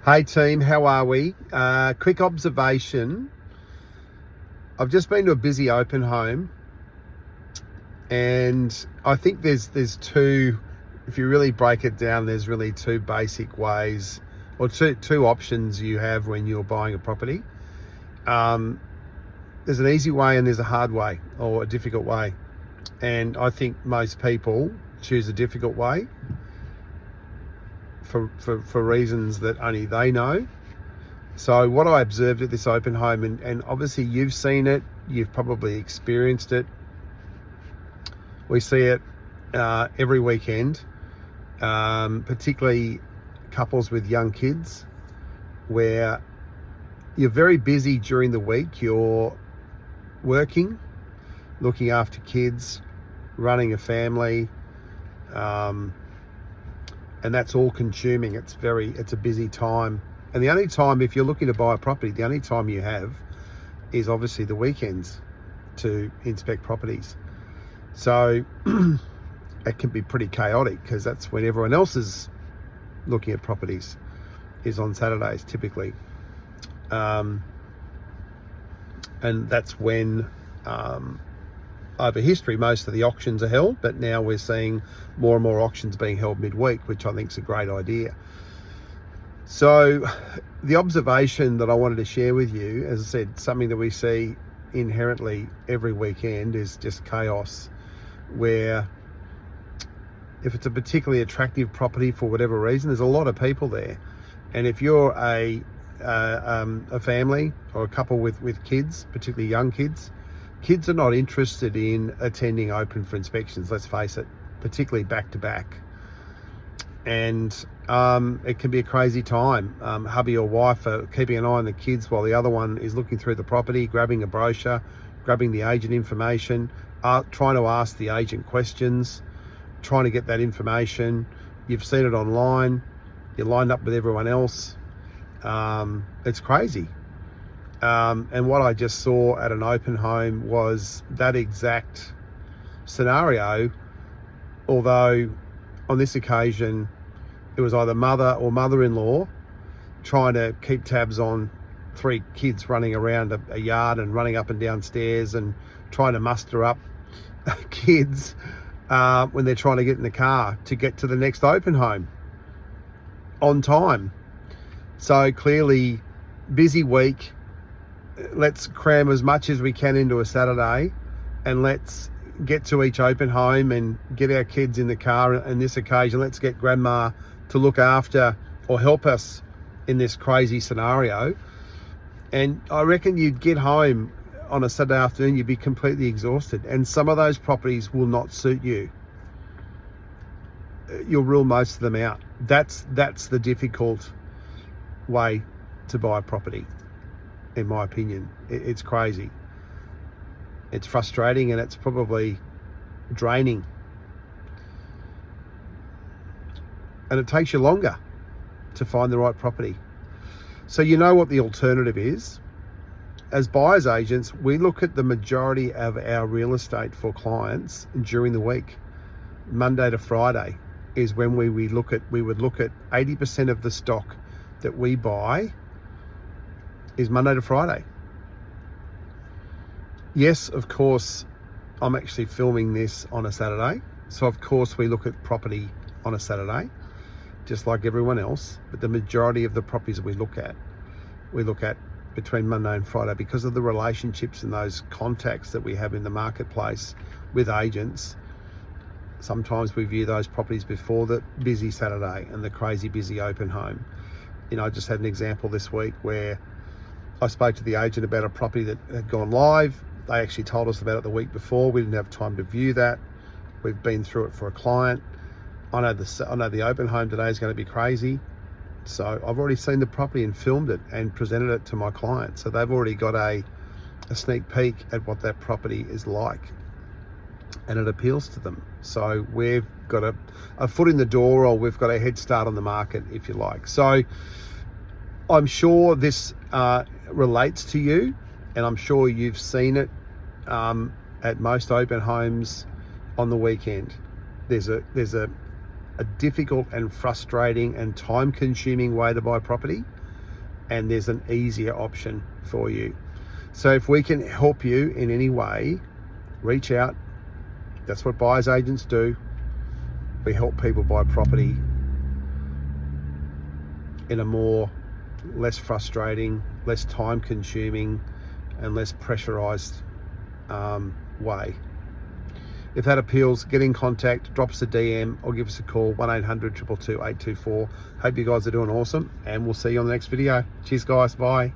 Hey team, how are we? Quick observation. I've just been to a busy open home, and I think there's two, if you really break it down, there's really two basic ways or two options you have when you're buying a property. There's an easy way and there's a hard way or a difficult way. And I think most people choose a difficult way for reasons that only they know. So what I observed at this open home, and obviously you've seen it, you've probably experienced it. We see it every weekend, particularly couples with young kids, where you're very busy during the week. You're working, looking after kids, running a family, and that's all consuming. It's a busy time. And the only time, if you're looking to buy a property, the only time you have is obviously the weekends to inspect properties. So it can be pretty chaotic because that's when everyone else is looking at properties, is on Saturdays typically. And that's when, over history, most of the auctions are held, but now we're seeing more and more auctions being held midweek, which I think is a great idea. So the observation that I wanted to share with you, as I said, something that we see inherently every weekend, is just chaos, where if it's a particularly attractive property for whatever reason, there's a lot of people there. And if you're a family or a couple with kids, particularly young kids, kids are not interested in attending open for inspections, let's face it, particularly back to back. And it can be a crazy time. Hubby or wife are keeping an eye on the kids while the other one is looking through the property, grabbing a brochure, grabbing the agent information, trying to ask the agent questions, trying to get that information. You've seen it online, you're lined up with everyone else. It's crazy. And what I just saw at an open home was that exact scenario, although on this occasion it was either mother or mother-in-law trying to keep tabs on three kids running around a yard and running up and down stairs and trying to muster up kids when they're trying to get in the car to get to the next open home on time. So clearly, busy week. Let's cram as much as we can into a Saturday, and let's get to each open home and get our kids in the car. And this occasion, let's get grandma to look after or help us in this crazy scenario. And I reckon you'd get home on a Saturday afternoon, you'd be completely exhausted. And some of those properties will not suit you. You'll rule most of them out. That's the difficult way to buy a property, in my opinion. It's crazy. It's frustrating, and it's probably draining. And it takes you longer to find the right property. So you know what the alternative is. As buyer's agents, we look at the majority of our real estate for clients during the week. Monday to Friday is when we would look at 80% of the stock that we buy is Monday to Friday. Yes, of course, I'm actually filming this on a Saturday. So of course we look at property on a Saturday, just like everyone else. But the majority of the properties that we look at between Monday and Friday, because of the relationships and those contacts that we have in the marketplace with agents. Sometimes we view those properties before the busy Saturday and the crazy busy open home. You know, I just had an example this week where I spoke to the agent about a property that had gone live. They actually told us about it the week before. We didn't have time to view that. We've been through it for a client. I know the open home today is going to be crazy. So I've already seen the property and filmed it and presented it to my client. So they've already got a sneak peek at what that property is like, and it appeals to them. So we've got a foot in the door, or we've got a head start on the market, if you like. So I'm sure this relates to you, and I'm sure you've seen it at most open homes on the weekend. There's a difficult and frustrating and time-consuming way to buy property, and there's an easier option for you. So if we can help you in any way, reach out. That's what buyer's agents do. We help people buy property in a less frustrating, less time consuming, and less pressurized way. If that appeals, get in contact, drop us a DM or give us a call, 1-800-222-824. Hope you guys are doing awesome, and we'll see you on the next video. Cheers guys, bye.